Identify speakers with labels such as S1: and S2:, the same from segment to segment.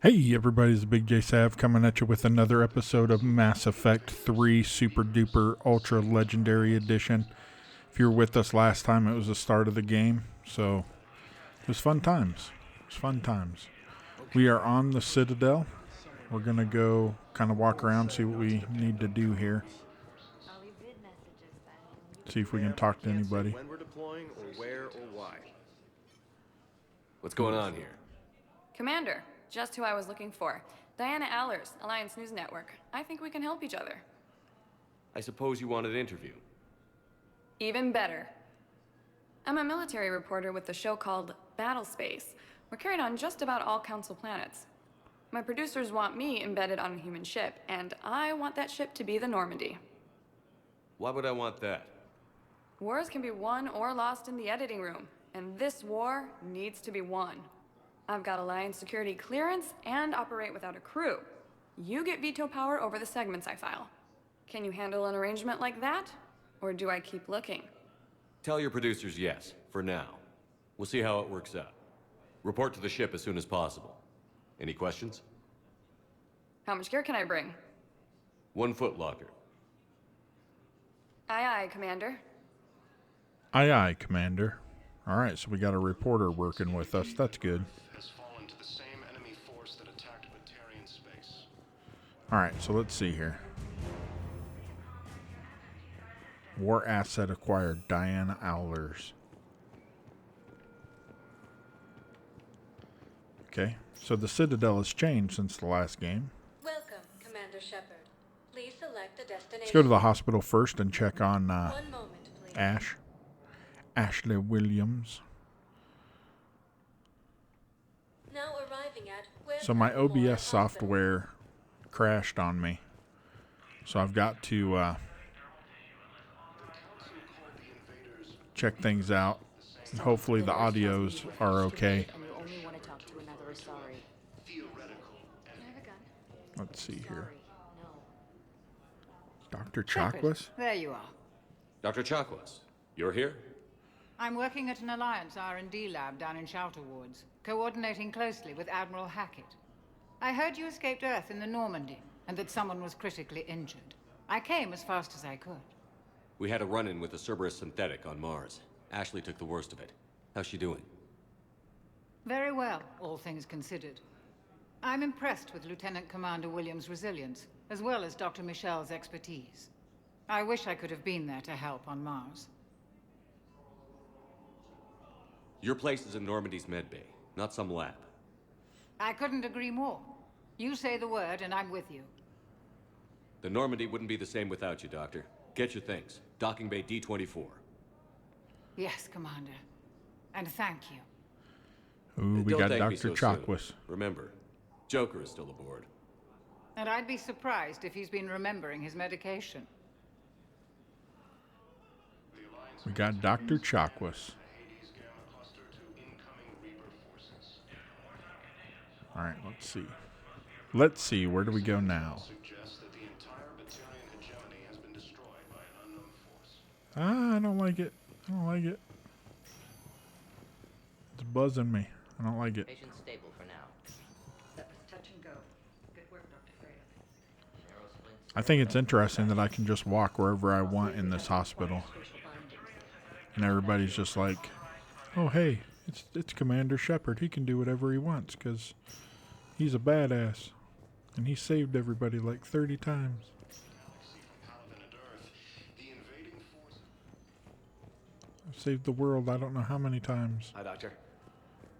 S1: Hey everybody, it's Big J Sav coming at you with another episode of Mass Effect 3 Super Duper Ultra Legendary Edition. If you were with us last time, it was the start of the game, so it was fun times. We are on the Citadel. We're going to go kind of walk around, see what we need to do here. See if we can talk to anybody.
S2: When we're deploying or where or why. What's going on here?
S3: Commander, just who I was looking for. Diana Allers, Alliance News Network. I think we can help each other.
S2: I suppose you want an interview.
S3: Even better. I'm a military reporter with the show called Battle Space. We're carried on just about all Council planets. My producers want me embedded on a human ship, and I want that ship to be the Normandy.
S2: Why would I want that?
S3: Wars can be won or lost in the editing room, and this war needs to be won. I've got Alliance security clearance and operate without a crew. You get veto power over the segments I file. Can you handle an arrangement like that? Or do I keep looking?
S2: Tell your producers yes, for now. We'll see how it works out. Report to the ship as soon as possible. Any questions?
S3: How much gear can I bring?
S2: 1 foot locker.
S3: Aye, aye, Commander.
S1: Aye, aye, Commander. Alright, so we got a reporter working with us. That's good.
S4: Has fallen to the same enemy force that attacked Batarian space.
S1: Alright, so let's see here. War asset acquired, Diana Allers. Okay, so the Citadel has changed since the last game.
S5: Welcome, Commander Shepard. Please select a destination.
S1: Let's go to the hospital first and check on
S5: 1 moment, please.
S1: Ash. Ashley Williams.
S5: Now arriving at where
S1: So my
S5: Memorial
S1: OBS
S5: Hospital.
S1: software crashed on me. So I've got to check things out. Hopefully the audios are okay.
S6: And you only want to talk to another Asari.
S1: Let's see here.
S6: No.
S1: Dr. Chakwas?
S7: There you are.
S2: Dr. Chakwas, you're here?
S7: I'm working at an Alliance R&D lab down in Shelter Woods, coordinating closely with Admiral Hackett. I heard you escaped Earth in the Normandy, and that someone was critically injured. I came as fast as I could.
S2: We had a run-in with a Cerberus synthetic on Mars. Ashley took the worst of it. How's she doing?
S7: Very well, all things considered. I'm impressed with Lieutenant Commander Williams' resilience, as well as Dr. Michel's expertise. I wish I could have been there to help on Mars.
S2: Your place is in Normandy's medbay, not some lab.
S7: I couldn't agree more. You say the word, and I'm with you.
S2: The Normandy wouldn't be the same without you, Doctor. Get your things. Docking bay D-24.
S7: Yes, Commander. And thank you.
S1: Ooh, we
S2: Don't
S1: got
S2: thank me
S1: Dr.
S2: so
S1: Chakwas.
S2: soon. Remember, Joker is still aboard.
S7: And I'd be surprised if he's been remembering his medication.
S1: We got Dr. Chakwas.
S4: Hades Gamma Cluster to incoming Reaper forces.
S1: Alright, let's see. Let's see, where do we go now?
S4: Suggests that the entire Batarian hegemony has been destroyed by an unknown force.
S1: Ah, I don't like it. I don't like it. It's buzzing me. I don't like it.
S6: Patient stable for now.
S7: That was touch and go. Good work, Dr. Freya.
S6: Narrow splints.
S1: I think it's interesting that I can just walk wherever I want in this hospital. And everybody's just like, oh, hey, it's Commander Shepard. He can do whatever he wants because he's a badass. And he saved everybody like 30 times.
S4: Paladin and Earth, the invading force.
S1: Saved the world I don't know how many times.
S8: Hi, Doctor.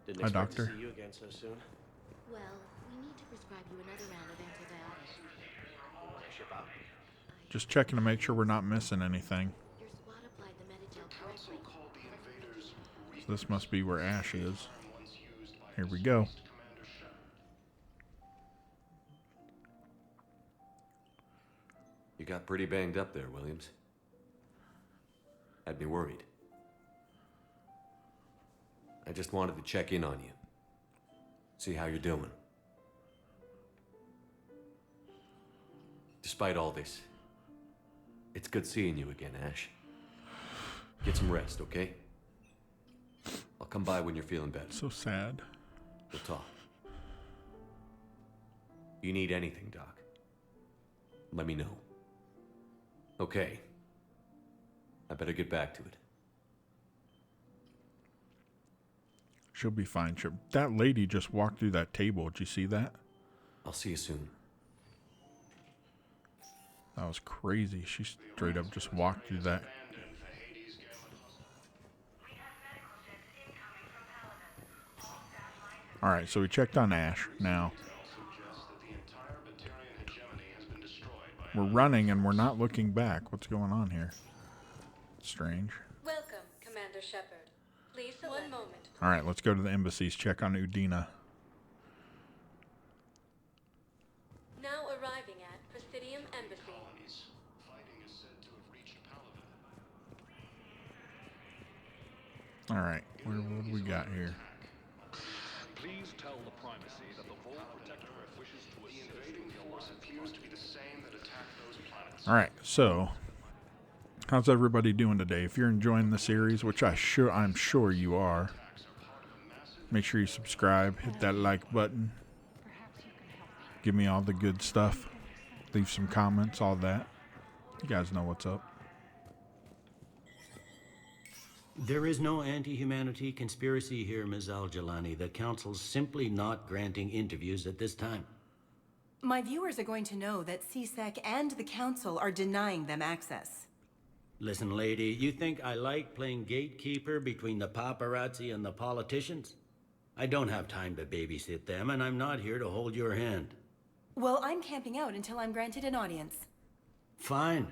S8: Didn't
S1: Hi,
S8: expect
S1: Doctor.
S8: to see you again so soon.
S6: Well, we need to prescribe you another round of antibiotics.
S8: Ship out.
S1: Just checking to make sure we're not missing anything.
S6: Your squad applied the Metagel correctly.
S4: Called the invaders
S1: So this must be where Ash is.
S4: once used by
S1: Here we go.
S4: Commander Shepard.
S2: You got pretty banged up there, Williams. Had me worried. I just wanted to check in on you. See how you're doing. Despite all this, it's good seeing you again, Ash. Get some rest, okay? I'll come by when you're feeling better.
S1: So sad.
S2: We'll talk. You need anything, Doc, let me know. Okay. I better get back to it.
S1: She'll be fine. That lady just walked through that table. Did you see that?
S2: I'll see you soon.
S1: That was crazy. She straight up just walked through that.
S4: Abandoned the Hades Gambit Hustle.
S1: All right, so we checked on Ash. Now
S4: Suggests that the entire Batarian hegemony has been destroyed by
S1: we're running and we're not looking back. What's going on here? Strange.
S5: Welcome, Commander Shepard. Please select... One moment.
S1: All right, let's go to the embassies. Check on Udina.
S5: Now arriving at Presidium Embassy.
S4: colonies. Fighting is said to have reached Palaven.
S1: All right, what do we got here?
S9: Please tell the Primacy that the Vol Protectorate wishes to
S4: The
S9: assist
S4: invading
S9: the
S4: force
S9: Alliance.
S4: appears to be the same that attacked those planets.
S1: All right, so how's everybody doing today? If you're enjoying the series, which I'm sure you are, make sure you subscribe, hit that like button, give me all the good stuff, leave some comments, all that. You guys know what's up.
S10: There is no anti-humanity conspiracy here, Ms. Al-Jalani. The Council's simply not granting interviews at this time.
S11: My viewers are going to know that CSEC and the Council are denying them access.
S10: Listen, lady, you think I like playing gatekeeper between the paparazzi and the politicians? I don't have time to babysit them, and I'm not here to hold your hand.
S11: Well, I'm camping out until I'm granted an audience.
S10: Fine.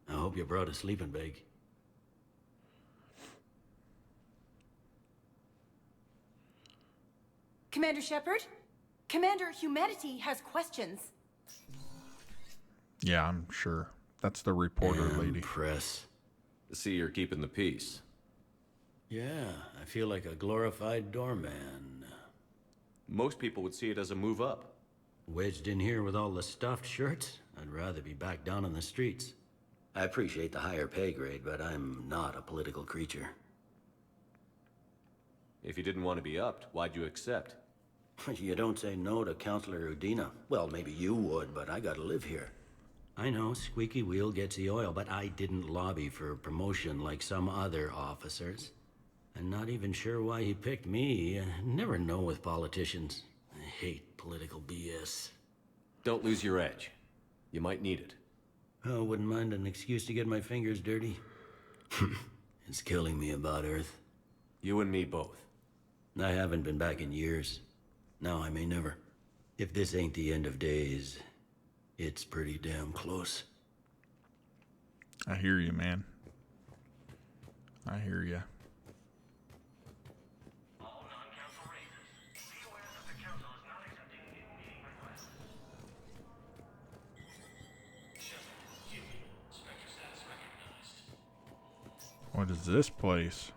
S10: I hope you brought a sleeping bag.
S11: Commander Shepard? Commander Humanity has questions.
S1: Yeah, I'm sure. That's the reporter lady.
S10: Press.
S2: See, you're keeping the peace.
S10: Yeah, I feel like a glorified doorman.
S2: Most people would see it as a move up.
S10: Wedged in here with all the stuffed shirts? I'd rather be back down on the streets. I appreciate the higher pay grade, but I'm not a political creature.
S2: If you didn't want to be upped, why'd you accept?
S10: You don't say no to Counselor Udina. Well, maybe you would, but I gotta live here. I know, squeaky wheel gets the oil, but I didn't lobby for promotion like some other officers. I'm not even sure why he picked me. I never know with politicians. I hate political BS.
S2: Don't lose your edge. You might need it.
S10: Oh, wouldn't mind an excuse to get my fingers dirty. It's killing me about Earth.
S2: You and me both.
S10: I haven't been back in years. Now I may never. If this ain't the end of days, it's pretty damn close.
S1: I hear you, man. I hear you.
S4: All non-council races, be aware that the council is not accepting in-meeting requests. Spectre status recognized.
S1: What is this place?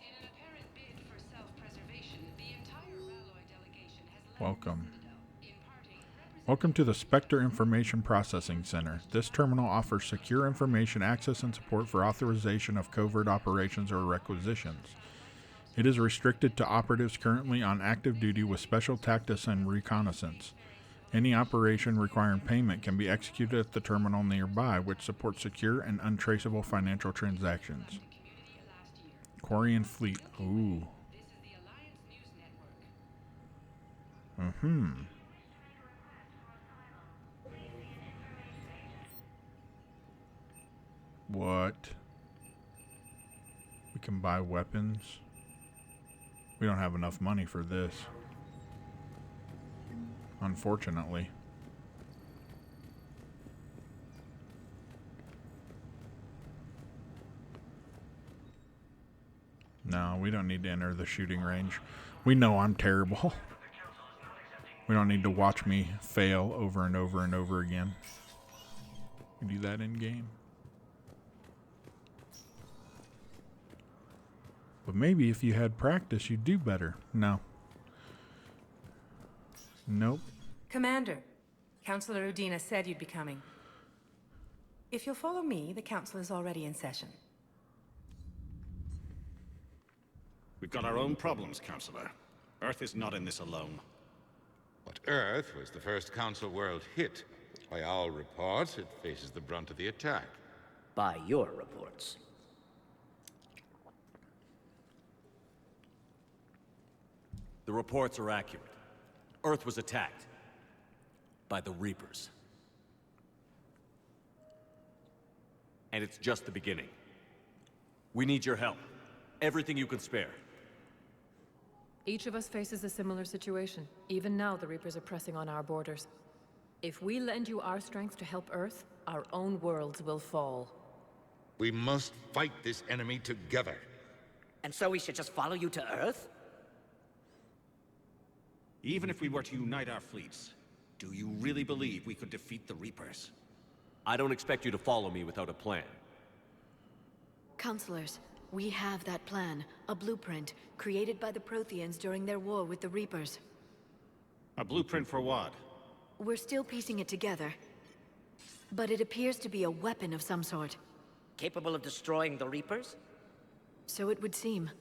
S7: In an apparent bid for self-preservation, the entire Ralloy delegation has left
S1: Welcome.
S7: the Citadel, imparting
S1: Welcome to the Spectre Information Processing Center. This terminal offers secure information access and support for authorization of covert operations or requisitions. It is restricted to operatives currently on active duty with special tactics and reconnaissance. Any operation requiring payment can be executed at the terminal nearby, which supports secure and untraceable financial transactions. Quarian Fleet. Ooh.
S7: This is the Alliance News Network.
S1: Mm-hmm. What? We can buy weapons. We don't have enough money for this. Unfortunately. No, we don't need to enter the shooting range. We know I'm terrible. We don't need to watch me fail over and over and over again. We do that in game. But maybe if you had practice, you'd do better. No. Nope.
S12: Commander, Counselor Udina said you'd be coming. If you'll follow me, the council is already in session.
S9: We've got our own problems, Counselor. Earth is not in this alone.
S13: But Earth was the first Council world hit. By all reports, it faces the brunt of the attack.
S8: By your reports.
S2: The reports are accurate. Earth was attacked by the Reapers. And it's just the beginning. We need your help. Everything you can spare.
S14: Each of us faces a similar situation. Even now, the Reapers are pressing on our borders. If we lend you our strength to help Earth, our own worlds will fall.
S13: We must fight this enemy together.
S8: And so we should just follow you to Earth?
S15: Even if we were to unite our fleets, do you really believe we could defeat the Reapers?
S2: I don't expect you to follow me without a plan.
S6: Counselors, we have that plan. A blueprint, created by the Protheans during their war with the Reapers.
S15: A blueprint for what?
S6: We're still piecing it together. But it appears to be a weapon of some sort.
S8: Capable of destroying the Reapers?
S6: So it would seem.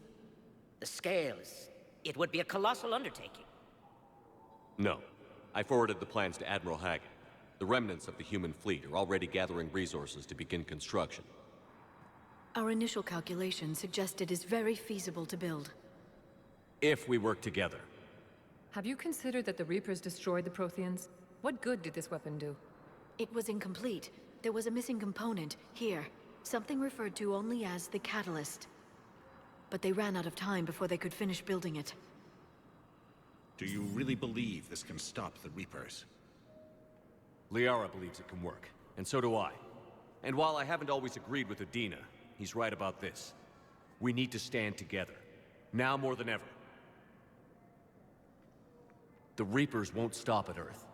S8: The scales. It would be a colossal undertaking.
S2: No. I forwarded the plans to Admiral Hackett. The remnants of the human fleet are already gathering resources to begin construction.
S6: Our initial calculations suggest it is very feasible to build.
S2: If we work together.
S14: Have you considered that the Reapers destroyed the Protheans? What good did this weapon do?
S6: It was incomplete. There was a missing component, here. Something referred to only as the Catalyst. But they ran out of time before they could finish building it.
S15: Do you really believe this can stop the Reapers?
S2: Liara believes it can work, and so do I. And while I haven't always agreed with Udina, he's right about this. We need to stand together. Now more than ever. The Reapers won't stop at Earth.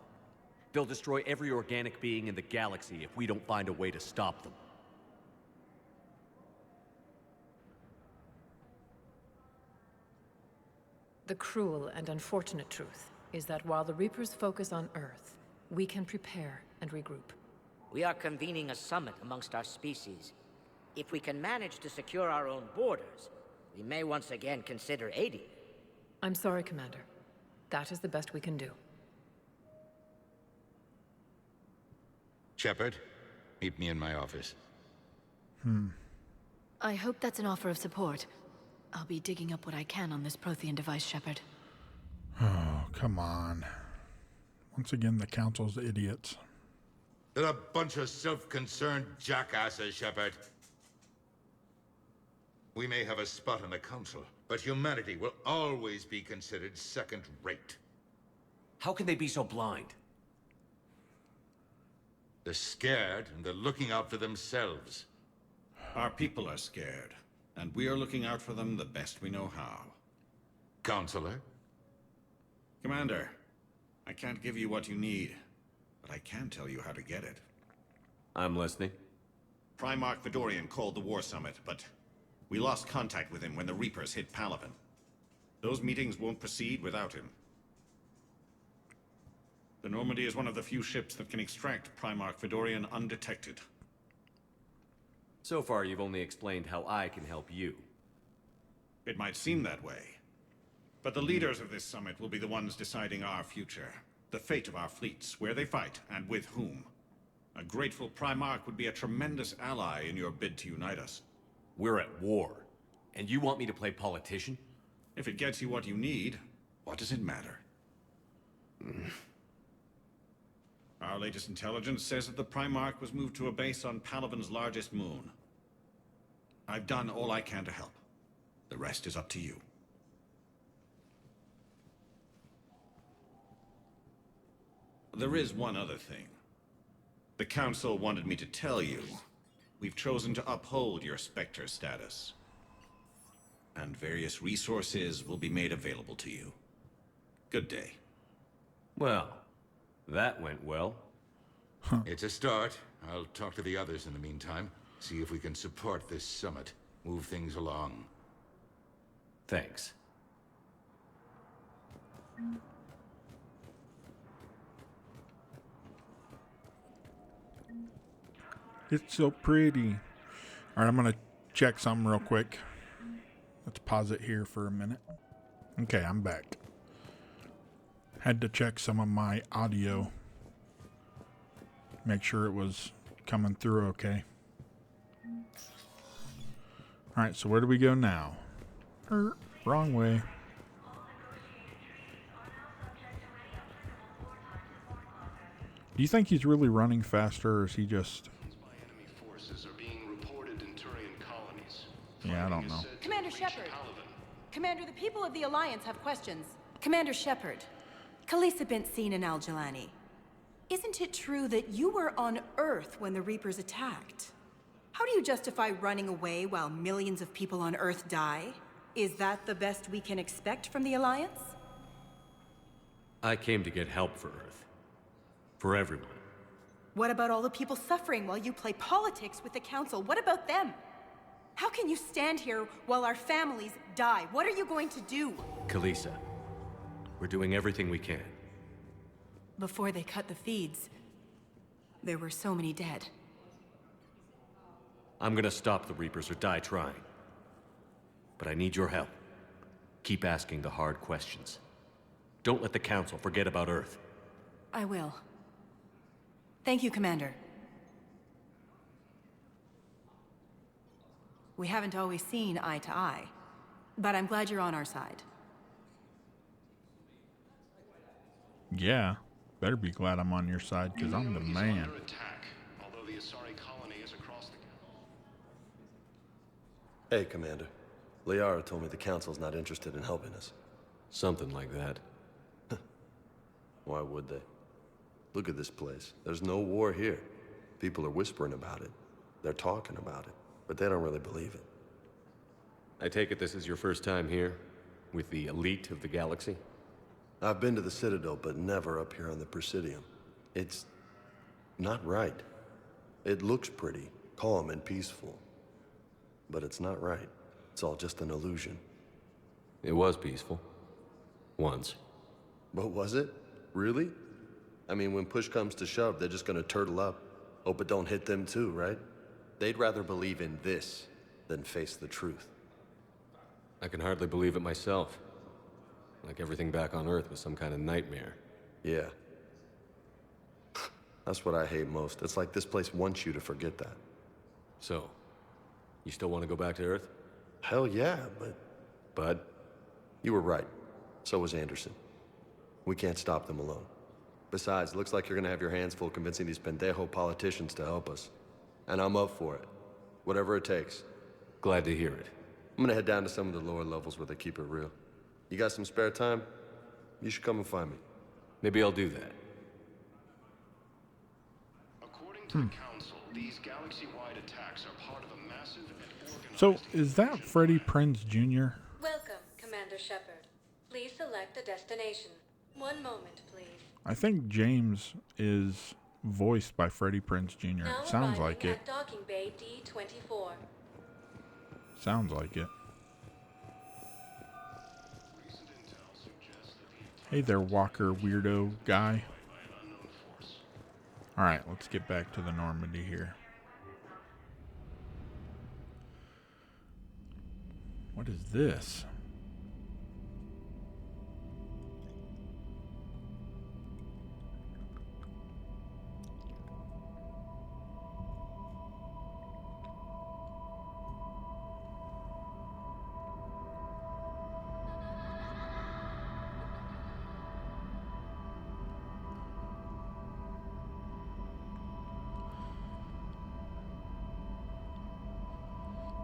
S2: They'll destroy every organic being in the galaxy if we don't find a way to stop them.
S14: The cruel and unfortunate truth is that while the Reapers focus on Earth, we can prepare and regroup.
S8: We are convening a summit amongst our species. If we can manage to secure our own borders, we may once again consider aiding.
S14: I'm sorry, Commander. That is the best we can do.
S13: Shepard, meet me in my office.
S6: I hope that's an offer of support. I'll be digging up what I can on this Prothean device, Shepard.
S1: Oh, come on. Once again, the Council's idiots.
S13: They're a bunch of self-concerned jackasses, Shepard. We may have a spot in the Council, but humanity will always be considered second-rate.
S2: How can they be so blind?
S13: They're scared, and they're looking out for themselves.
S15: Our people are scared, and we are looking out for them the best we know how.
S13: Counselor?
S15: Commander, I can't give you what you need, but I can tell you how to get it.
S2: I'm listening.
S15: Primarch Fedorian called the War Summit, but we lost contact with him when the Reapers hit Palaven. Those meetings won't proceed without him. The Normandy is one of the few ships that can extract Primarch Fedorian undetected.
S2: So far, you've only explained how I can help you.
S15: It might seem that way. But the leaders of this summit will be the ones deciding our future. The fate of our fleets, where they fight, and with whom. A grateful Primarch would be a tremendous ally in your bid to unite us.
S2: We're at war. And you want me to play politician?
S15: If it gets you what you need, what does it matter? Our latest intelligence says that the Primarch was moved to a base on Palaven's largest moon. I've done all I can to help. The rest is up to you. There is one other thing. The Council wanted me to tell you, we've chosen to uphold your Spectre status. And various resources will be made available to you. Good day.
S2: Well, that went well.
S13: It's a start. I'll talk to the others in the meantime. See if we can support this summit. Move things along.
S2: Thanks.
S1: It's so pretty. All right, I'm going to check something real quick. Let's pause it here for a minute. Okay, I'm back. Had to check some of my audio. Make sure it was coming through okay. Alright, so where do we go now? Wrong way. Do you think he's really running faster, or is he just... Yeah, I don't know.
S11: Commander Shepard. Commander, the people of the Alliance have questions. Commander Shepard. Khalisah bint Sinan al-Jalani. Isn't it true that you were on Earth when the Reapers attacked? How do you justify running away while millions of people on Earth die? Is that the best we can expect from the Alliance?
S2: I came to get help for Earth. For everyone.
S11: What about all the people suffering while you play politics with the Council? What about them? How can you stand here while our families die? What are you going to do?
S2: Khalisah, we're doing everything we can.
S11: Before they cut the feeds, there were so many dead.
S2: I'm gonna stop the Reapers or die trying. But I need your help. Keep asking the hard questions. Don't let the Council forget about Earth.
S11: I will. Thank you, Commander. We haven't always seen eye to eye, but I'm glad you're on our side.
S1: Yeah, better be glad I'm on your side, because I'm the man.
S16: Hey, Commander. Liara told me the Council's not interested in helping us.
S2: Something like that.
S16: Why would they? Look at this place. There's no war here. People are whispering about it. They're talking about it, but they don't really believe it.
S2: I take it this is your first time here? With the elite of the galaxy?
S16: I've been to the Citadel, but never up here on the Presidium. It's not right. It looks pretty, calm and peaceful. But it's not right. It's all just an illusion.
S2: It was peaceful. Once.
S16: But was it? Really? I mean, when push comes to shove, they're just gonna turtle up. Hope it don't hit them too, right? They'd rather believe in this than face the truth.
S2: I can hardly believe it myself. Like everything back on Earth was some kind of nightmare.
S16: Yeah. That's what I hate most. It's like this place wants you to forget that.
S2: So, you still want to go back to Earth?
S16: Hell yeah, but...
S2: Bud?
S16: You were right. So was Anderson. We can't stop them alone. Besides, looks like you're gonna have your hands full convincing these pendejo politicians to help us. And I'm up for it. Whatever it takes.
S2: Glad to hear it.
S16: I'm gonna head down to some of the lower levels where they keep it real. You got some spare time? You should come and find me.
S2: Maybe I'll do that.
S4: According to the Council, these galaxy-wide attacks are part of a massive and organized...
S1: So, is that Freddie Prinze Jr.?
S5: Welcome, Commander Shepard. Please select a destination. One moment, please.
S1: I think James is voiced by Freddie Prinze Jr.
S5: Now
S1: Sounds
S5: arriving
S1: like it.
S5: at docking bay D-24.
S1: Sounds like it. Hey there, Walker weirdo guy. Alright, let's get back to the Normandy here. What is this?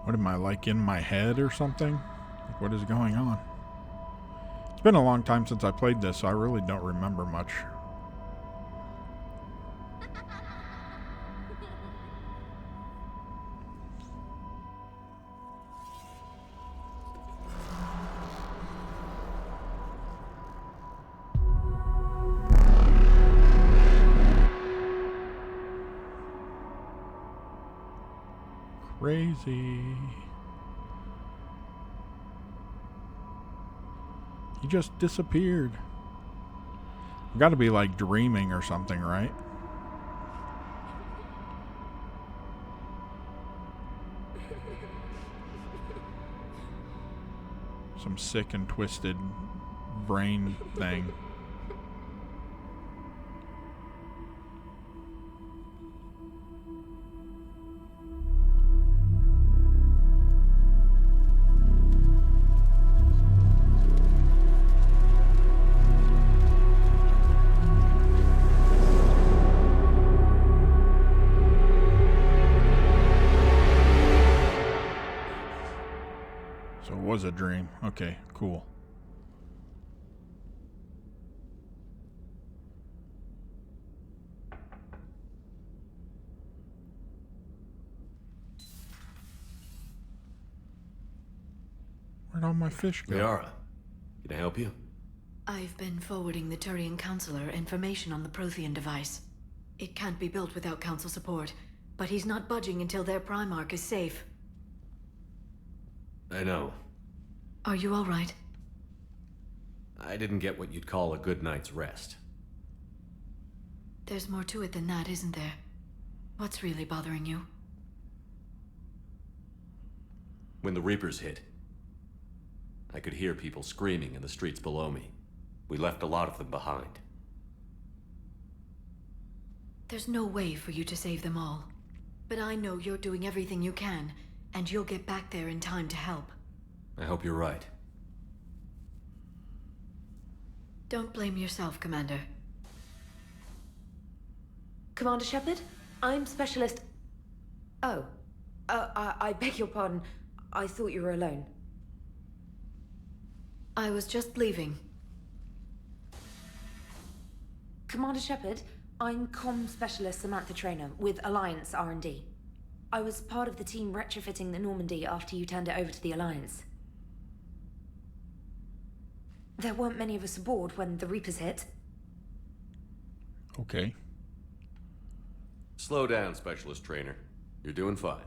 S1: What am I, like in my head or something? Like, what is going on? It's been a long time since I played this, so I really don't remember much. Crazy. He just disappeared. I've got to be like dreaming or something, right? Some sick and twisted brain thing. was a dream. Okay, cool. Where'd all my fish go?
S2: Liara, can I help you?
S6: I've been forwarding the Turian Counselor information on the Prothean device. It can't be built without Council support, but he's not budging until their Primarch is safe.
S2: I know.
S6: Are you all right?
S2: I didn't get what you'd call a good night's rest.
S6: There's more to it than that, isn't there? What's really bothering you?
S2: When the Reapers hit, I could hear people screaming in the streets below me. We left a lot of them behind.
S6: There's no way for you to save them all. But I know you're doing everything you can, and you'll get back there in time to help.
S2: I hope you're right.
S6: Don't blame yourself, Commander.
S17: Commander Shepard, I'm Specialist... Oh. I beg your pardon. I thought you were alone.
S6: I was just leaving.
S17: Commander Shepard, I'm Comm Specialist Samantha Traynor with Alliance R&D. I was part of the team retrofitting the Normandy after you turned it over to the Alliance. There weren't many of us aboard when the Reapers hit.
S1: Okay.
S2: Slow down, Specialist Trainer. You're doing fine.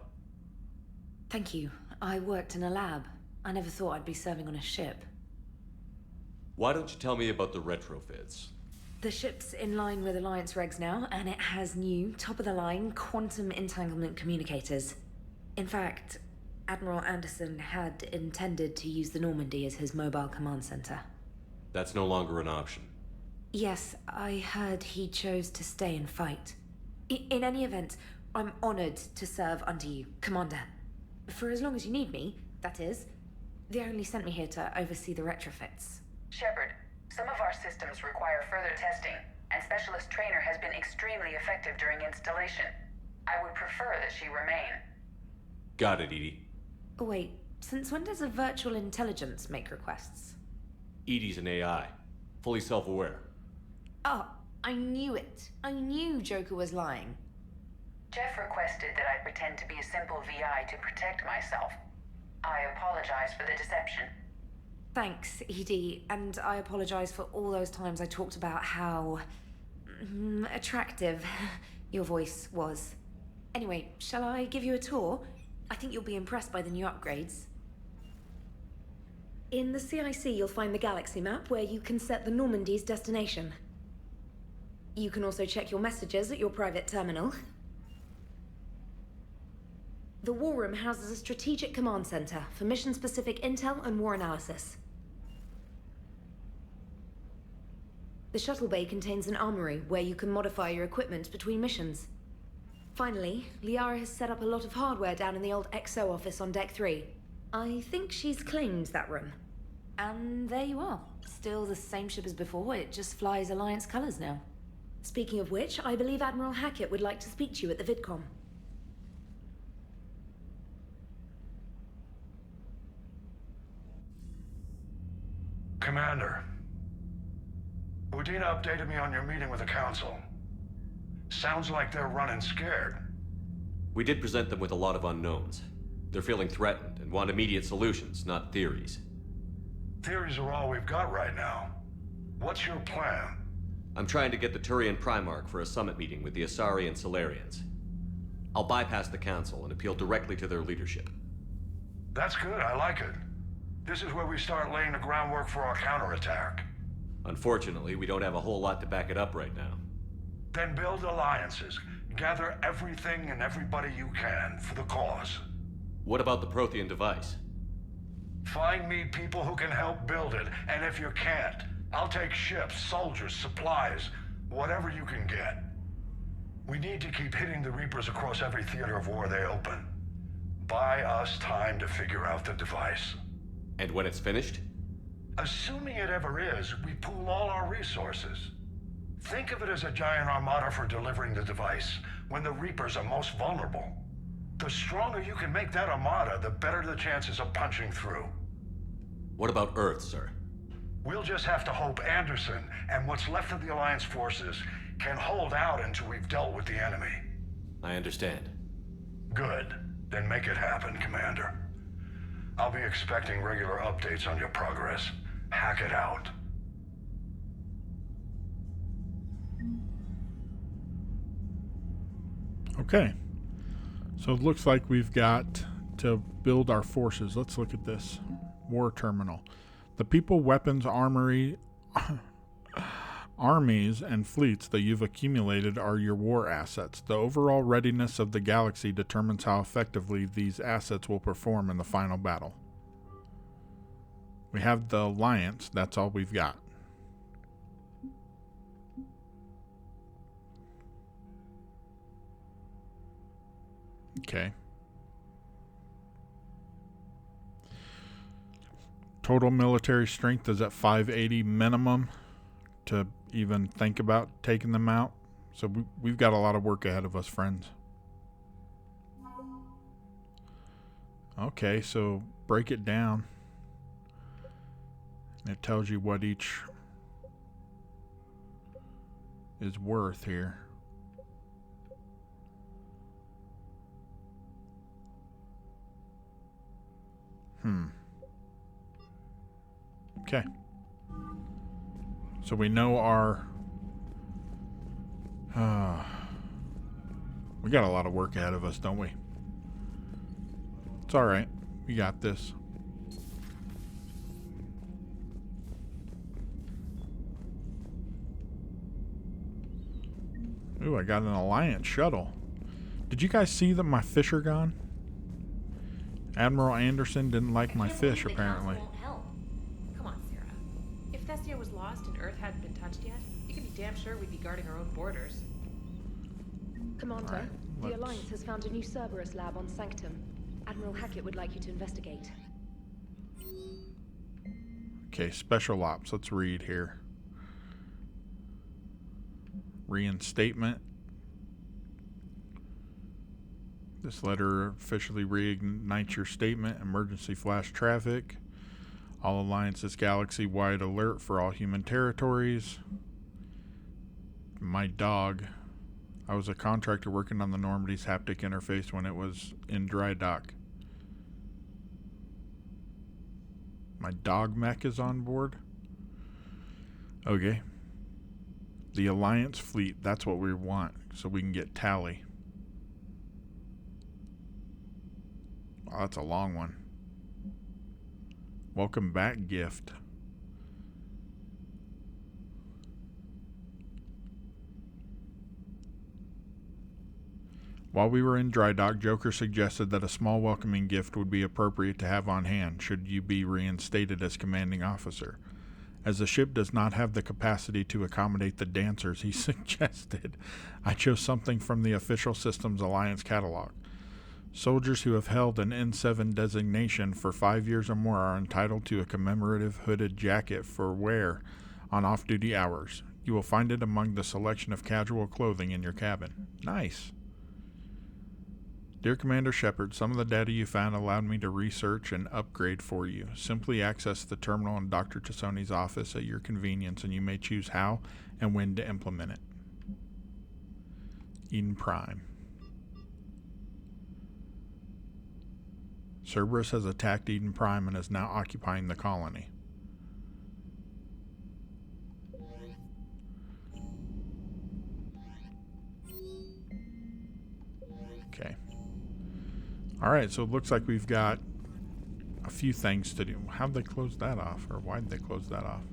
S17: Thank you. I worked in a lab. I never thought I'd be serving on a ship.
S2: Why don't you tell me about the retrofits?
S17: The ship's in line with Alliance regs now, and it has new, top-of-the-line quantum entanglement communicators. In fact, Admiral Anderson had intended to use the Normandy as his mobile command center.
S2: That's no longer an option.
S17: Yes, I heard he chose to stay and fight. In any event, I'm honored to serve under you, Commander. For as long as you need me, that is. They only sent me here to oversee the retrofits.
S18: Shepard, some of our systems require further testing, and Specialist Trainer has been extremely effective during installation. I would prefer that she remain.
S2: Got it, Edie.
S17: Wait, since when does a virtual intelligence make requests?
S2: Edie's an AI, fully self-aware.
S17: Oh, I knew it. I knew Joker was lying.
S18: Jeff requested that I pretend to be a simple VI to protect myself. I apologize for the deception.
S17: Thanks, Edie, and I apologize for all those times I talked about how... attractive your voice was. Anyway, shall I give you a tour? I think you'll be impressed by the new upgrades. In the CIC, you'll find the galaxy map where you can set the Normandy's destination. You can also check your messages at your private terminal. The War Room houses a strategic command center for mission-specific intel and war analysis. The shuttle bay contains an armory where you can modify your equipment between missions. Finally, Liara has set up a lot of hardware down in the old XO office on Deck 3. I think she's claimed that room. And there you are. Still the same ship as before, it just flies Alliance colors now. Speaking of which, I believe Admiral Hackett would like to speak to you at the VidCom.
S4: Commander, Udina updated me on your meeting with the Council. Sounds like they're running scared.
S2: We did present them with a lot of unknowns. They're feeling threatened and want immediate solutions, not theories.
S4: Theories are all we've got right now. What's your plan?
S2: I'm trying to get the Turian Primarch for a summit meeting with the Asari and Solarians. I'll bypass the Council and appeal directly to their leadership.
S4: That's good, I like it. This is where we start laying the groundwork for our counterattack.
S2: Unfortunately, we don't have a whole lot to back it up right now.
S4: Then build alliances. Gather everything and everybody you can for the cause.
S2: What about the Prothean device?
S4: Find me people who can help build it, and if you can't, I'll take ships, soldiers, supplies, whatever you can get. We need to keep hitting the Reapers across every theater of war they open. Buy us time to figure out the device.
S2: And when it's finished?
S4: Assuming it ever is, we pool all our resources. Think of it as a giant armada for delivering the device when the Reapers are most vulnerable. The stronger you can make that armada, the better the chances of punching through.
S2: What about Earth, sir?
S4: We'll just have to hope Anderson and what's left of the Alliance forces can hold out until we've dealt with the enemy.
S2: I understand.
S4: Good. Then make it happen, Commander. I'll be expecting regular updates on your progress. Hack it out.
S1: Okay. So it looks like we've got to build our forces. Let's look at this. War terminal. The people, weapons, armory, armies, and fleets that you've accumulated are your war assets. The overall readiness of the galaxy determines how effectively these assets will perform in the final battle. We have the Alliance. That's all we've got. Okay. Total military strength is at 580 minimum to even think about taking them out. So we've got a lot of work ahead of us, friends. Okay, so break it down. It tells you what each is worth here. Okay. So we know our... we got a lot of work ahead of us, don't we? It's alright. We got this. Ooh, I got an Alliance shuttle. Did you guys see that my fish are gone? Admiral Anderson didn't like my fish, apparently.
S12: Come on, Sarah. If Thessia was lost and Earth hadn't been touched yet, you can be damn sure we'd be guarding our own borders.
S17: Commander, the Alliance has found a new Cerberus lab on Sanctum. Admiral Hackett would like you to investigate.
S1: Okay, special ops. Let's read here. Reinstatement. This letter officially reignites your statement. Emergency flash traffic. All Alliances galaxy-wide alert for all human territories. My dog. I was a contractor working on the Normandy's haptic interface when it was in dry dock. My dog mech is on board. Okay. The Alliance fleet. That's what we want. So we can get Tally. Wow, that's a long one. Welcome back gift. While we were in dry dock, Joker suggested that a small welcoming gift would be appropriate to have on hand should you be reinstated as commanding officer. As the ship does not have the capacity to accommodate the dancers he suggested, I chose something from the official Systems Alliance catalog. Soldiers who have held an N7 designation for 5 years or more are entitled to a commemorative hooded jacket for wear on off-duty hours. You will find it among the selection of casual clothing in your cabin. Nice. Dear Commander Shepard, some of the data you found allowed me to research and upgrade for you. Simply access the terminal in Dr. Tassoni's office at your convenience, and you may choose how and when to implement it. Eden Prime. Cerberus has attacked Eden Prime and is now occupying the colony. Okay. Alright, so it looks like we've got a few things to do. How'd they close that off? Or why'd they close that off?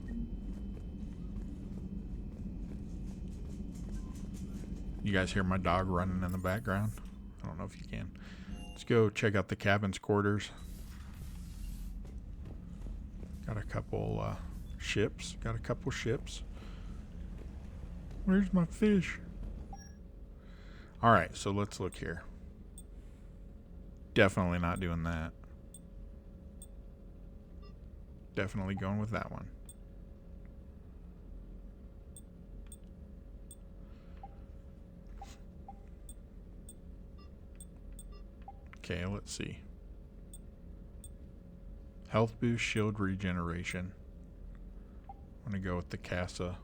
S1: You guys hear my dog running in the background? I don't know if you can. Let's go check out the cabin's quarters. Got a couple ships. Got a couple ships. Where's my fish? Alright, so let's look here. Definitely not doing that. Definitely going with that one. Okay, let's see. Health boost, shield regeneration. I'm going to go with the Casa.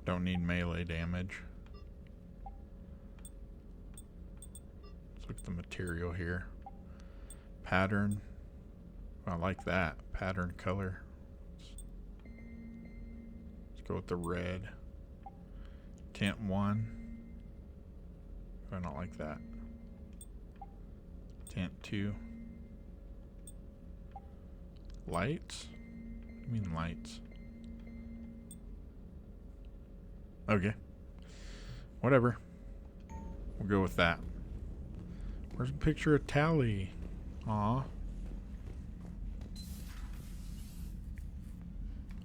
S1: Don't need melee damage. Let's look at the material here. Pattern. I like that. Pattern color. Let's go with the red. Tint 1. I don't like that. Tint 2. Lights? What do you mean lights? Okay. Whatever. We'll go with that. Where's a picture of Tally? Aw.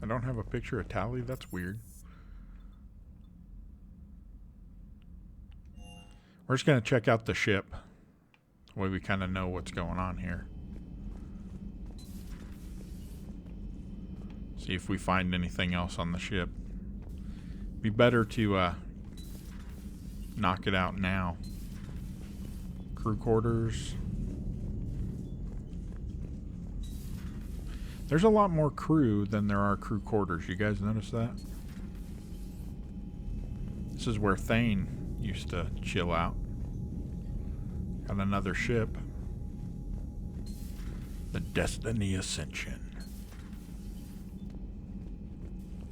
S1: I don't have a picture of Tally? That's weird. We're just going to check out the ship. That way we kind of know what's going on here. See if we find anything else on the ship. Be better to knock it out now. Crew quarters. There's a lot more crew than there are crew quarters. You guys notice that? This is where Thane used to chill out. Got another ship. The Destiny Ascension.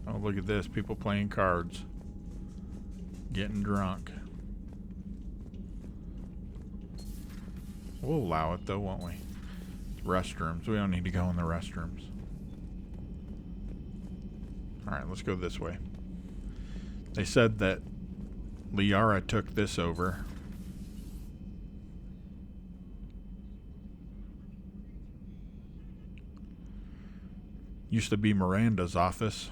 S1: Oh, look at this. People playing cards. Getting drunk. We'll allow it though, won't we? Restrooms. We don't need to go in the restrooms. Alright, let's go this way. They said that Liara took this over. Used to be Miranda's office.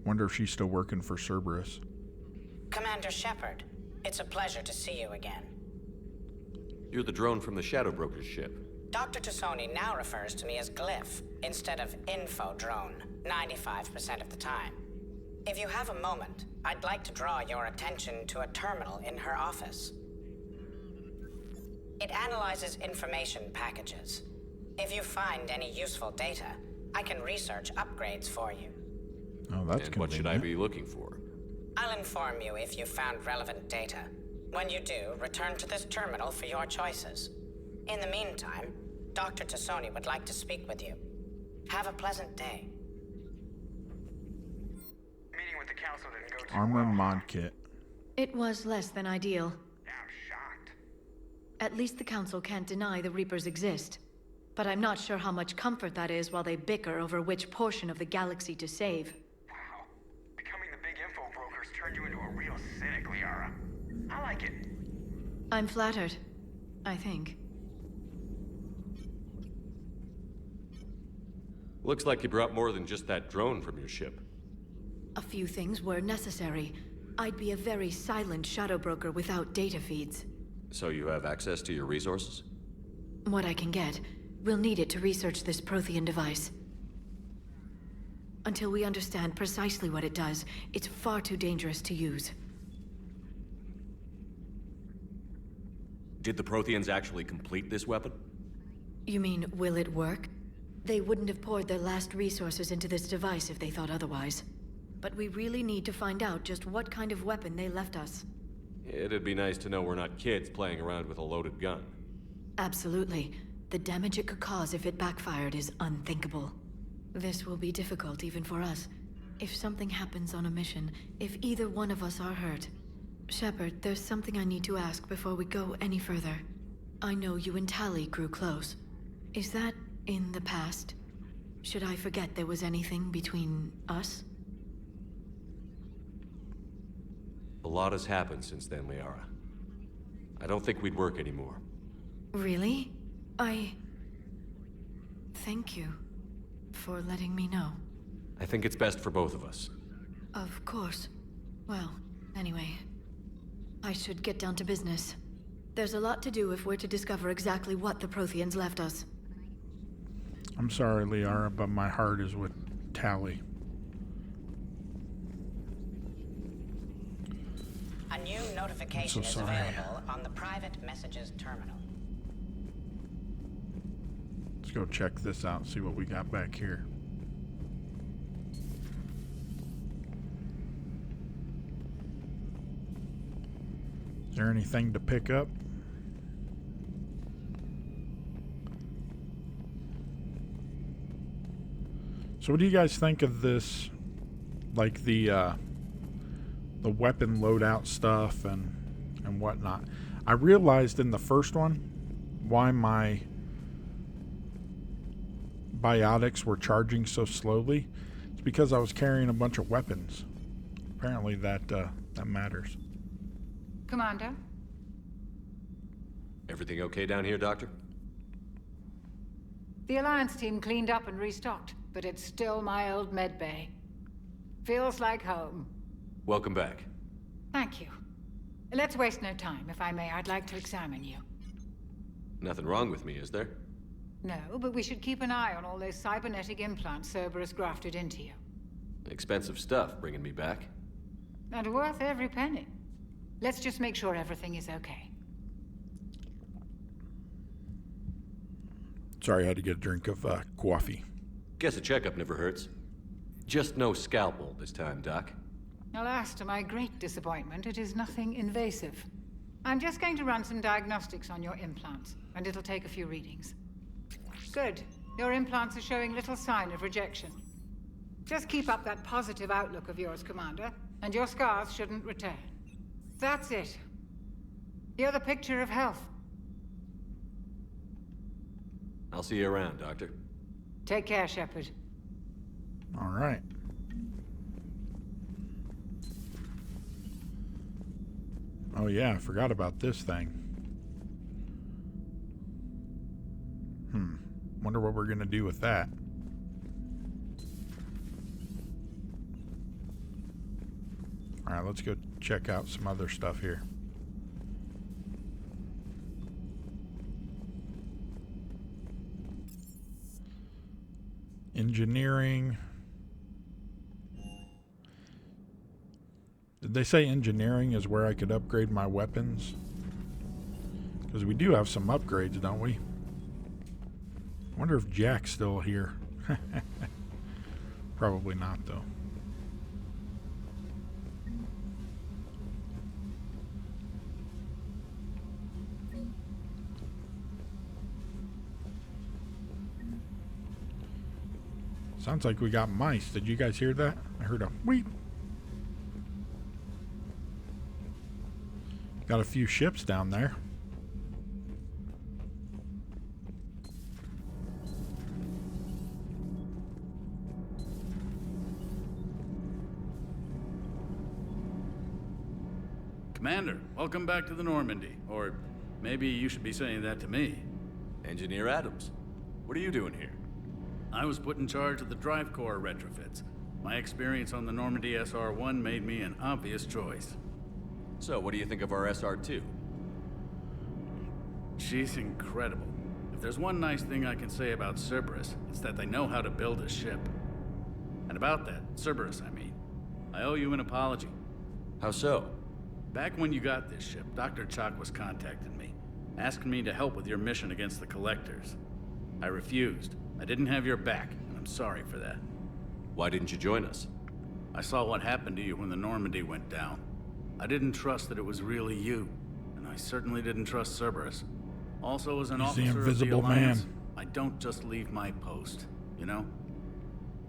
S1: Wonder if she's still working for Cerberus.
S19: Commander Shepard, it's a pleasure to see you again.
S2: You're the drone from the Shadow Broker's ship.
S19: Dr. Tassoni now refers to me as Glyph instead of Info Drone, 95% of the time. If you have a moment, I'd like to draw your attention to a terminal in her office. It analyzes information packages. If you find any useful data, I can research upgrades for you.
S1: Oh, that's
S2: convenient. What should I be looking for?
S19: I'll inform you if you found relevant data. When you do, return to this terminal for your choices. In the meantime, Dr. Tassoni would like to speak with you. Have a pleasant day.
S20: Meeting with the council didn't go too
S1: Armor
S20: well.
S1: mod kit.
S6: It was less than ideal.
S20: Yeah, I'm shocked.
S6: At least the council can't deny the Reapers exist. But I'm not sure how much comfort that is while they bicker over which portion of the galaxy to save.
S20: Wow. Becoming the big info brokers turned you into a real cynic, Liara. I like it.
S6: I'm flattered. I think.
S2: Looks like you brought more than just that drone from your ship.
S6: A few things were necessary. I'd be a very silent shadow broker without data feeds.
S2: So you have access to your resources?
S6: What I can get. We'll need it to research this Prothean device. Until we understand precisely what it does, it's far too dangerous to use.
S2: Did the Protheans actually complete this weapon?
S6: You mean, will it work? They wouldn't have poured their last resources into this device if they thought otherwise. But we really need to find out just what kind of weapon they left us.
S2: It'd be nice to know we're not kids playing around with a loaded gun.
S6: Absolutely. The damage it could cause if it backfired is unthinkable. This will be difficult even for us. If something happens on a mission, if either one of us are hurt. Shepard, there's something I need to ask before we go any further. I know you and Tally grew close. Is that in the past? Should I forget there was anything between us?
S2: A lot has happened since then, Liara. I don't think we'd work anymore.
S6: Really? Thank you for letting me know.
S2: I think it's best for both of us.
S6: Of course. Well, anyway, I should get down to business. There's a lot to do if we're to discover exactly what the Protheans left us.
S1: I'm sorry, Liara, but my heart is with Tally.
S19: notification is
S1: sorry.
S19: available on the private messages terminal.
S1: Let's go check this out and see what we got back here. Is there anything to pick up? So what do you guys think of this, like the weapon loadout stuff and whatnot? I realized in the first one why my biotics were charging so slowly. It's because I was carrying a bunch of weapons. Apparently that matters.
S7: Commander?
S2: Everything okay down here, Doctor?
S7: The Alliance team cleaned up and restocked, but it's still my old med bay. Feels like home.
S2: Welcome back.
S7: Thank you. Let's waste no time. If I may, I'd like to examine you.
S2: Nothing wrong with me, is there?
S7: No, but we should keep an eye on all those cybernetic implants Cerberus grafted into you.
S2: Expensive stuff bringing me back.
S7: And worth every penny. Let's just make sure everything is okay.
S1: Sorry, I had to get a drink of coffee.
S2: Guess a checkup never hurts. Just no scalpel this time, Doc.
S7: Alas, to my great disappointment, it is nothing invasive. I'm just going to run some diagnostics on your implants, and it'll take a few readings. Good. Your implants are showing little sign of rejection. Just keep up that positive outlook of yours, Commander, and your scars shouldn't return. That's it. You're the picture of health.
S2: I'll see you around, Doctor.
S7: Take care, Shepard.
S1: All right. Oh yeah, I forgot about this thing. Wonder what we're gonna do with that. All right, let's go check out some other stuff here. Engineering. Did they say engineering is where I could upgrade my weapons? Because we do have some upgrades, don't we? Wonder if Jack's still here. Probably not, though. Sounds like we got mice. Did you guys hear that? I heard a weep. Got a few ships down there.
S21: Commander, welcome back to the Normandy. Or maybe you should be saying that to me.
S2: Engineer Adams, what are you doing here?
S21: I was put in charge of the drive core retrofits. My experience on the Normandy SR-1 made me an obvious choice.
S2: So, what do you think of our SR-2?
S21: She's incredible. If there's one nice thing I can say about Cerberus, it's that they know how to build a ship. And about that, Cerberus, I mean, I owe you an apology.
S2: How so?
S21: Back when you got this ship, Dr. Chalk was contacting me, asking me to help with your mission against the Collectors. I refused. I didn't have your back, and I'm sorry for that.
S2: Why didn't you join us?
S21: I saw what happened to you when the Normandy went down. I didn't trust that it was really you, and I certainly didn't trust Cerberus. Also, as an
S1: He's the
S21: officer
S1: Invisible
S21: of the Alliance,
S1: Man.
S21: I don't just leave my post, you know?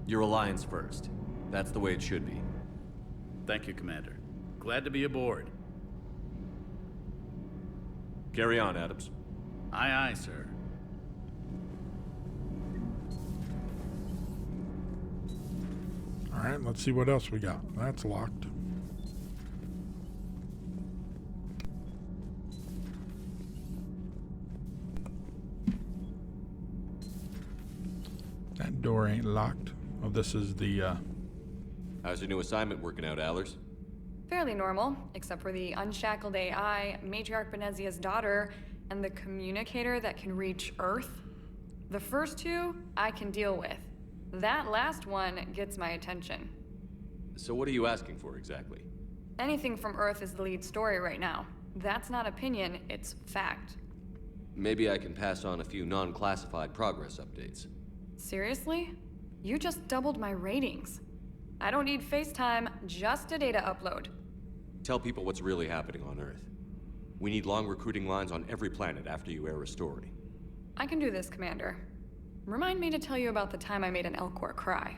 S2: Your Alliance first. That's the way it should be.
S21: Thank you, Commander. Glad to be aboard.
S2: Carry on, Adams.
S21: Aye, aye, sir.
S1: All right, let's see what else we got. That's locked. That door ain't locked. Oh, this is the,
S2: How's your new assignment working out, Allers?
S3: Fairly normal, except for the unshackled AI, Matriarch Benezia's daughter, and the communicator that can reach Earth. The first two, I can deal with. That last one gets my attention.
S2: So what are you asking for, exactly?
S3: Anything from Earth is the lead story right now. That's not opinion, it's fact.
S10: Maybe I can pass on a few non-classified progress updates.
S3: Seriously? You just doubled my ratings. I don't need FaceTime, just a data upload.
S2: Tell people what's really happening on Earth. We need long recruiting lines on every planet after you air a story.
S3: I can do this, Commander. Remind me to tell you about the time I made an Elcor cry.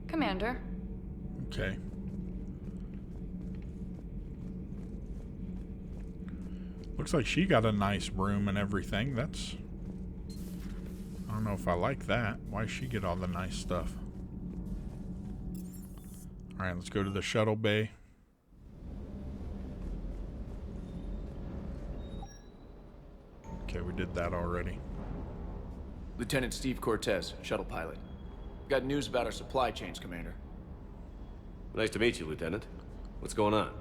S3: Commander.
S1: Okay. Looks like she got a nice room and everything. That's... I don't know if I like that. Why she get all the nice stuff? Alright, let's go to the shuttle bay. Okay, we did that already.
S22: Lieutenant Steve Cortez, shuttle pilot. Got news about our supply chains, Commander.
S2: Nice to meet you, Lieutenant. What's going on?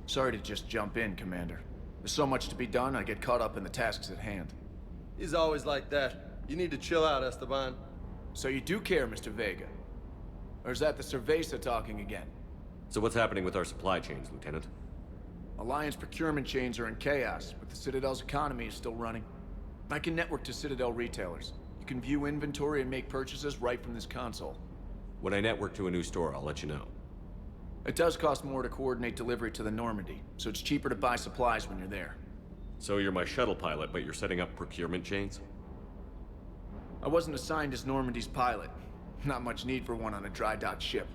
S22: Sorry to just jump in, Commander. There's so much to be done, I get caught up in the tasks at hand.
S16: He's always like that. You need to chill out, Esteban.
S22: So you do care, Mr. Vega? Or is that the Cerveza talking again?
S2: So what's happening with our supply chains, Lieutenant?
S22: Alliance procurement chains are in chaos, but the Citadel's economy is still running. I can network to Citadel retailers. You can view inventory and make purchases right from this console.
S2: When I network to a new store, I'll let you know.
S22: It does cost more to coordinate delivery to the Normandy, so it's cheaper to buy supplies when you're there.
S2: So you're my shuttle pilot, but you're setting up procurement chains?
S22: I wasn't assigned as Normandy's pilot. Not much need for one on a dry dock ship.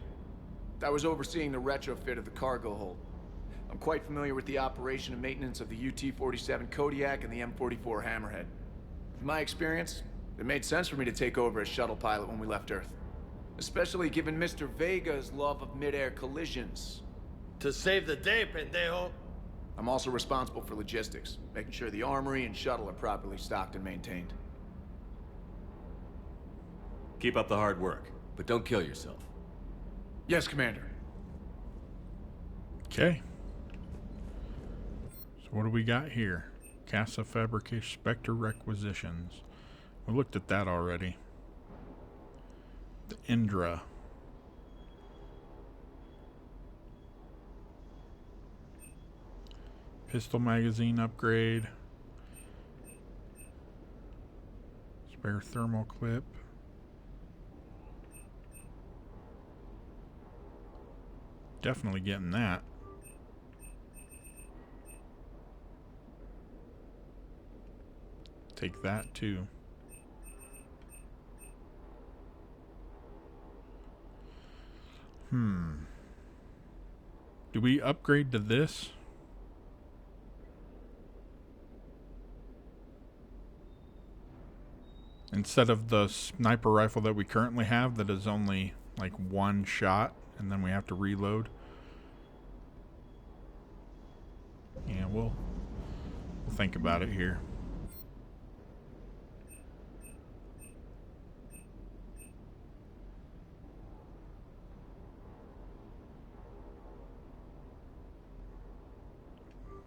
S22: I was overseeing the retrofit of the cargo hold. I'm quite familiar with the operation and maintenance of the UT-47 Kodiak and the M44 Hammerhead. In my experience, it made sense for me to take over as shuttle pilot when we left Earth. Especially given Mr. Vega's love of mid-air collisions.
S16: To save the day, pendejo.
S22: I'm also responsible for logistics, making sure the armory and shuttle are properly stocked and maintained.
S2: Keep up the hard work, but don't kill yourself.
S22: Yes, Commander.
S1: Okay. So what do we got here? Casa Fabrication Spectre Requisitions. We looked at that already. The Indra. Pistol magazine upgrade. Spare thermal clip. Definitely getting that. Take that too. Do we upgrade to this? Instead of the sniper rifle that we currently have that is only like one shot and then we have to reload. Yeah, we'll think about it here.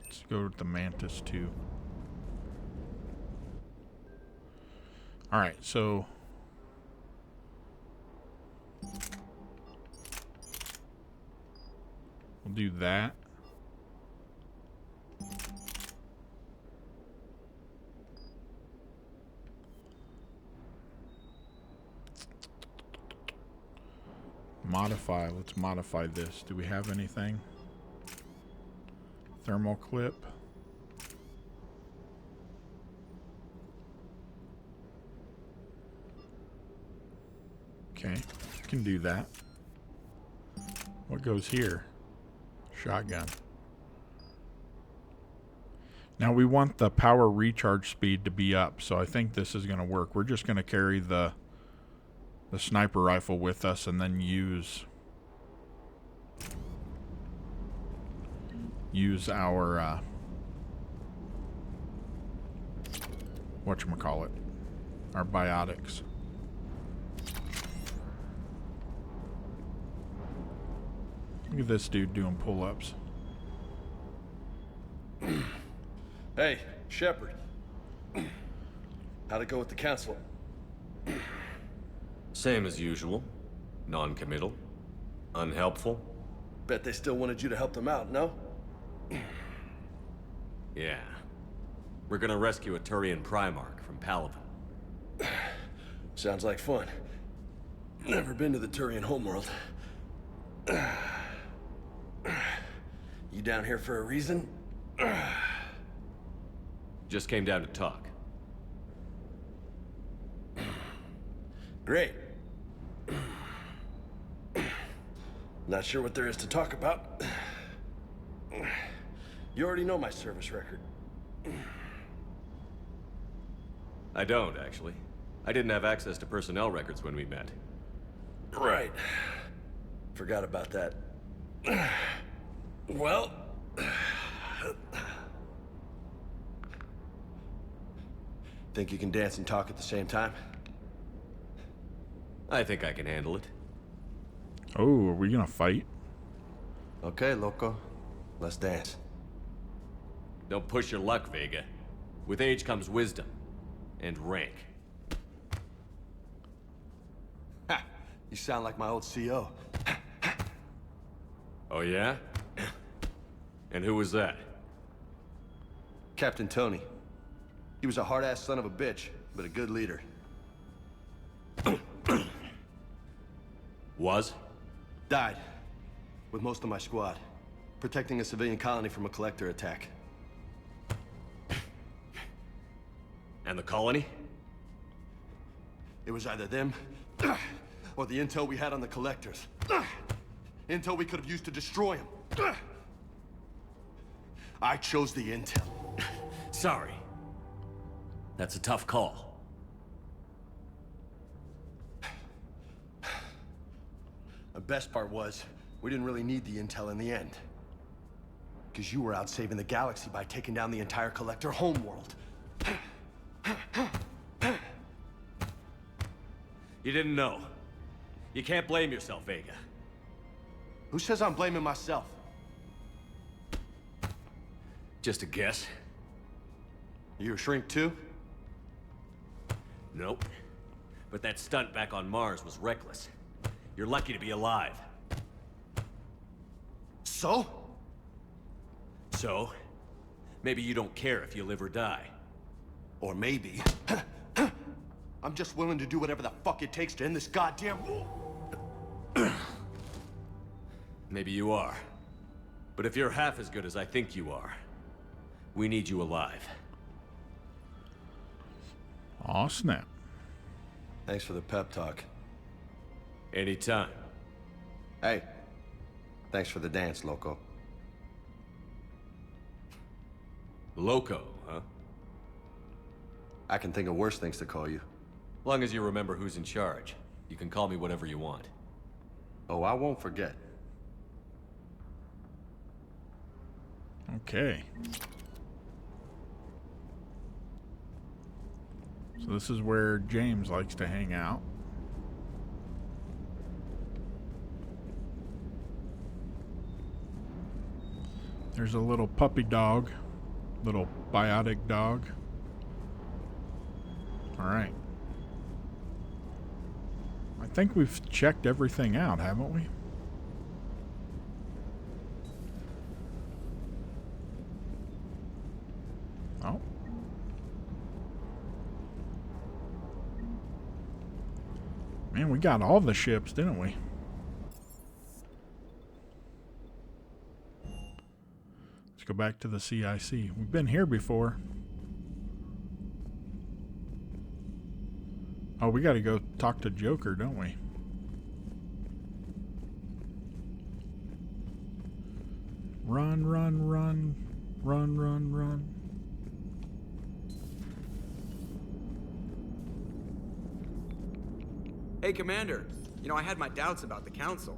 S1: Let's go with the Mantis too. Alright, so we'll do that. Modify. Let's modify this. Do we have anything? Thermal clip. Okay, can do that. What goes here? Shotgun. Now we want the power recharge speed to be up, so I think this is going to work. We're just going to carry the sniper rifle with us and then use our whatchamacallit, our biotics. Look at this dude doing pull-ups.
S16: Hey, Shepard. How'd it go with the council?
S2: Same as usual. Non-committal. Unhelpful.
S16: Bet they still wanted you to help them out, no?
S2: Yeah. We're gonna rescue a Turian Primarch from Palaven.
S16: Sounds like fun. Never been to the Turian homeworld. You down here for a reason?
S2: Just came down to talk.
S16: Great. Not sure what there is to talk about. You already know my service record.
S2: I don't, actually. I didn't have access to personnel records when we met.
S16: Right. Forgot about that. Well... Think you can dance and talk at the same time?
S2: I think I can handle it.
S1: Oh, are we gonna fight?
S16: Okay, loco. Let's dance.
S2: Don't push your luck, Vega. With age comes wisdom. And rank.
S16: Ha! You sound like my old CO.
S2: Oh, yeah? And who was that?
S16: Captain Tony. He was a hard-ass son of a bitch, but a good leader.
S2: Was?
S16: Died. With most of my squad. Protecting a civilian colony from a collector attack.
S2: And the colony?
S16: It was either them, or the intel we had on the collectors. Intel we could have used to destroy them. I chose the intel.
S2: Sorry. That's a tough call.
S16: The best part was, we didn't really need the intel in the end. Because you were out saving the galaxy by taking down the entire collector homeworld.
S2: You didn't know. You can't blame yourself, Vega.
S16: Who says I'm blaming myself?
S2: Just a guess.
S16: You a shrink too?
S2: Nope. But that stunt back on Mars was reckless. You're lucky to be alive.
S16: So?
S2: So? Maybe you don't care if you live or die.
S16: Or maybe... I'm just willing to do whatever the fuck it takes to end this goddamn war.
S2: Maybe you are. But if you're half as good as I think you are, we need you alive.
S1: Aw, snap.
S16: Thanks for the pep talk.
S2: Anytime.
S16: Hey, thanks for the dance, loco.
S2: Loco, huh?
S16: I can think of worse things to call you.
S2: Long as you remember who's in charge, you can call me whatever you want.
S16: Oh, I won't forget.
S1: Okay. So this is where James likes to hang out. There's a little puppy dog. Little biotic dog. Alright. I think we've checked everything out, haven't we? Oh. Man, we got all the ships, didn't we? Let's go back to the CIC. We've been here before. Oh, we got to go talk to Joker, don't we? Run, run, run. Run, run, run.
S8: Hey, Commander. You know, I had my doubts about the Council.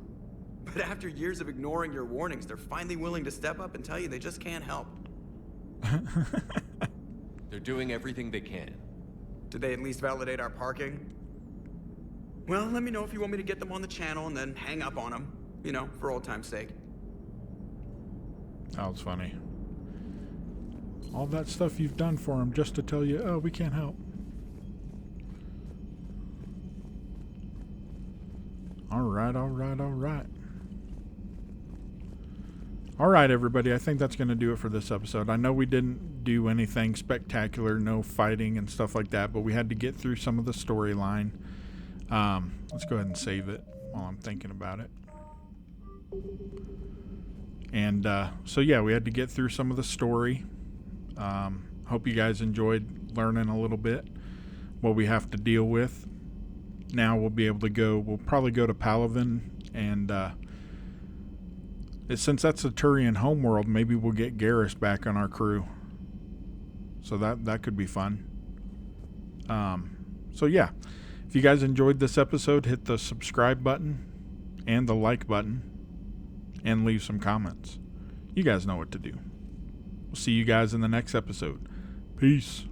S8: But after years of ignoring your warnings, they're finally willing to step up and tell you they just can't help.
S2: They're doing everything they can.
S8: Did they at least validate our parking? Well, let me know if you want me to get them on the channel and then hang up on them. You know, for old time's sake.
S1: That was funny. All that stuff you've done for him just to tell you, oh, we can't help. Alright, alright, alright. All right, everybody. I think that's going to do it for this episode. I know we didn't do anything spectacular, no fighting and stuff like that, but we had to get through some of the storyline. Let's go ahead and save it while I'm thinking about it. And so, yeah, we had to get through some of the story. Hope you guys enjoyed learning a little bit what we have to deal with. Now we'll be able to go, we'll probably go to Palaven, and since that's a Turian homeworld, maybe we'll get Garrus back on our crew. So that could be fun. So yeah, if you guys enjoyed this episode, hit the subscribe button and the like button and leave some comments. You guys know what to do. We'll see you guys in the next episode. Peace.